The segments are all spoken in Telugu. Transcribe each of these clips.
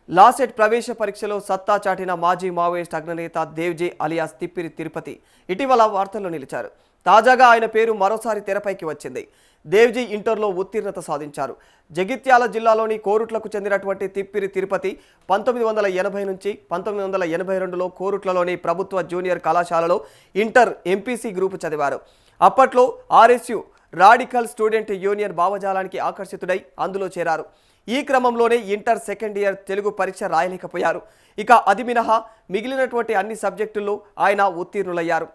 లాసెట్ ప్రవేశ పరీక్షలో సత్తా చాటిన మాజీ మావోయిస్ట్ అగ్రనేత దేవ్జీ అలియాస్ తిప్పిరి తిరుపతి ఇటీవల వార్తల్లో నిలిచారు. తాజాగా ఆయన పేరు మరోసారి తెరపైకి వచ్చింది. దేవ్జీ ఇంటర్లో ఉత్తీర్ణత సాధించారు. జగిత్యాల జిల్లాలోని కోరుట్లకు చెందినటువంటి తిప్పిరి తిరుపతి 1980 నుంచి 1982లో కోరుట్లలోని ప్రభుత్వ జూనియర్ కళాశాలలో ఇంటర్ ఎంపీసీ గ్రూపు చదివారు. అప్పట్లో ఆర్ఎస్యు రాడికల్ స్టూడెంట్ యూనియన్ భావజాలానికి ఆకర్షితుడై అందులో చేరారు. ఈ క్రమంలోనే ఇంటర్ సెకండ్ ఇయర్ తెలుగు పరీక్ష రాయలేకపోయారు. ఇక అది మినహా మిగిలినటువంటి అన్ని సబ్జెక్టుల్లో ఆయన ఉత్తీర్ణులయ్యారు.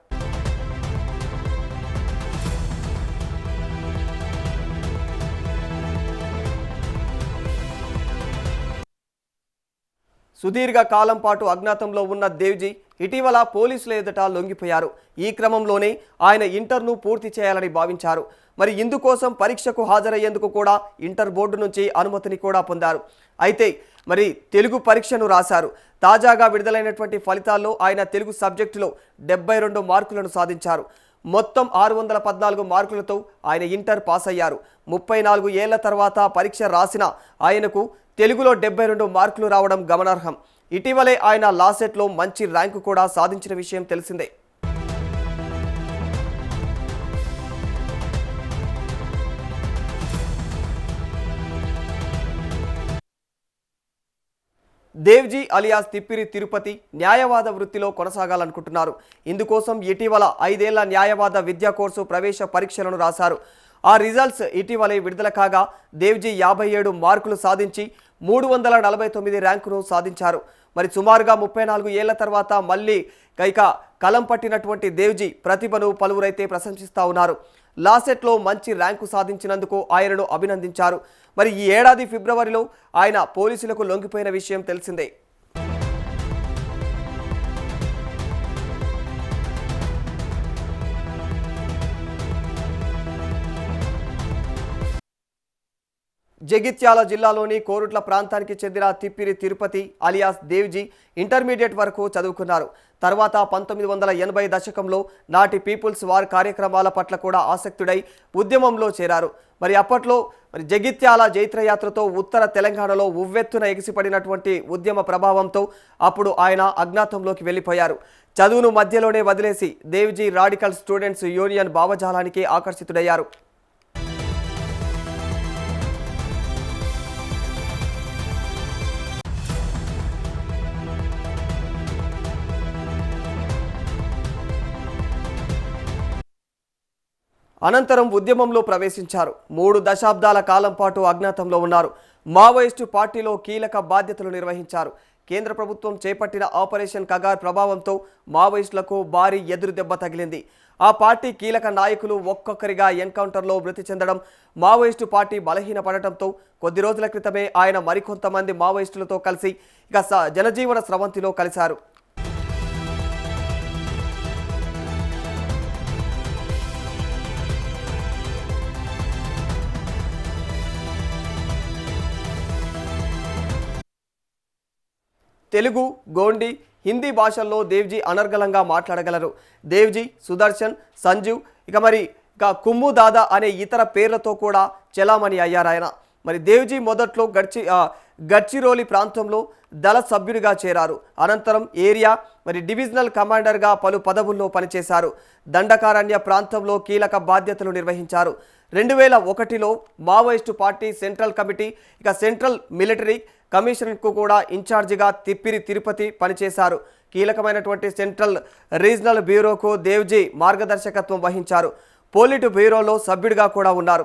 సుదీర్ఘ కాలం పాటు అజ్ఞాతంలో ఉన్న దేవ్జీ ఇటీవల పోలీసుల ఎదుట లొంగిపోయారు. ఈ క్రమంలోనే ఆయన ఇంటర్ను పూర్తి చేయాలని భావించారు. మరి ఇందుకోసం పరీక్షకు హాజరయ్యేందుకు కూడా ఇంటర్ బోర్డు నుంచి అనుమతిని కూడా పొందారు. అయితే మరి తెలుగు పరీక్షను రాశారు. తాజాగా విడుదలైనటువంటి ఫలితాల్లో ఆయన తెలుగు సబ్జెక్టులో 72 మార్కులను సాధించారు. మొత్తం 614 మార్కులతో ఆయన ఇంటర్ పాస్ అయ్యారు. 34 ఏళ్ల తర్వాత పరీక్ష రాసిన ఆయనకు తెలుగులో 72 మార్కులు రావడం గమనార్హం. ఇటీవలే ఆయన లాసెట్లో మంచి ర్యాంకు కూడా సాధించిన విషయం తెలిసిందే. దేవ్జీ అలియాస్ తిప్పిరి తిరుపతి న్యాయవాద వృత్తిలో కొనసాగాలనుకుంటున్నారు. ఇందుకోసం ఇటీవల 5 ఏళ్ల న్యాయవాద విద్యా కోర్సు ప్రవేశ పరీక్షలను రాశారు. ఆ రిజల్ట్స్ ఇటీవలే విడుదల కాగా దేవ్జీ 57 మార్కులు సాధించి 349 ర్యాంకును సాధించారు. మరి సుమారుగా 34 ఏళ్ల తర్వాత మళ్ళీ కలం పట్టినటువంటి దేవ్జీ ప్రతిభను పలువురైతే ప్రశంసిస్తూ ఉన్నారు. లాసెట్లో మంచి ర్యాంకు సాధించినందుకు ఆయనను అభినందించారు. మరి ఈ ఏడాది ఫిబ్రవరిలో ఆయన పోలీసులకు లొంగిపోయిన విషయం తెలిసిందే. జగిత్యాల జిల్లాలోని కోరుట్ల ప్రాంతానికి చెందిన తిప్పిరి తిరుపతి అలియాస్ దేవ్జీ ఇంటర్మీడియట్ వరకు చదువుకున్నారు. తర్వాత 1980 దశకంలో నాటి పీపుల్స్ వార్ కార్యక్రమాల పట్ల కూడా ఆసక్తుడై ఉద్యమంలో చేరారు. మరి అప్పట్లో జగిత్యాల జైత్రయాత్రతో ఉత్తర తెలంగాణలో ఉవ్వెత్తున ఎగిసిపడినటువంటి ఉద్యమ ప్రభావంతో అప్పుడు ఆయన అజ్ఞాతంలోకి వెళ్ళిపోయారు. చదువును మధ్యలోనే వదిలేసి దేవ్జీ రాడికల్ స్టూడెంట్స్ యూనియన్ భావజాలానికి ఆకర్షితుడయ్యారు. అనంతరం ఉద్యమంలో ప్రవేశించారు. 3 దశాబ్దాల కాలం పాటు అజ్ఞాతంలో ఉన్నారు. మావోయిస్టు పార్టీలో కీలక బాధ్యతలు నిర్వహించారు. కేంద్ర ప్రభుత్వం చేపట్టిన ఆపరేషన్ కగార్ ప్రభావంతో మావోయిస్టులకు భారీ ఎదురు దెబ్బ తగిలింది. ఆ పార్టీ కీలక నాయకులు ఒక్కొక్కరిగా ఎన్కౌంటర్లో మృతి చెందడం మావోయిస్టు పార్టీ బలహీనపడటంతో కొద్ది రోజుల క్రితమే ఆయన మరికొంతమంది మావోయిస్టులతో కలిసి జనజీవన స్రవంతిలో కలిశారు. తెలుగు, గోండి, హిందీ భాషల్లో దేవ్జీ అనర్గళంగా మాట్లాడగలరు. దేవ్జీ, సుదర్శన్, సంజీవ్ కుమ్ము దాదా అనే ఇతర పేర్లతో కూడా చెలామణి అయ్యారాయన. మరి దేవ్జీ మొదట్లో గడ్చిరోలి ప్రాంతంలో దళ సభ్యుడిగా చేరారు. అనంతరం ఏరియా డివిజనల్ కమాండర్గా పలు పదవుల్లో పనిచేశారు. దండకారణ్య ప్రాంతంలో కీలక బాధ్యతలు నిర్వహించారు. 2001లో Maoist party central committee central military కమిషనర్కు కూడా ఇన్ఛార్జిగా తిప్పిరి తిరుపతి పనిచేశారు. కీలకమైనటువంటి సెంట్రల్ రీజనల్ బ్యూరోకు దేవ్జీ మార్గదర్శకత్వం వహించారు. పోలిట్ బ్యూరోలో సభ్యుడిగా కూడా ఉన్నారు.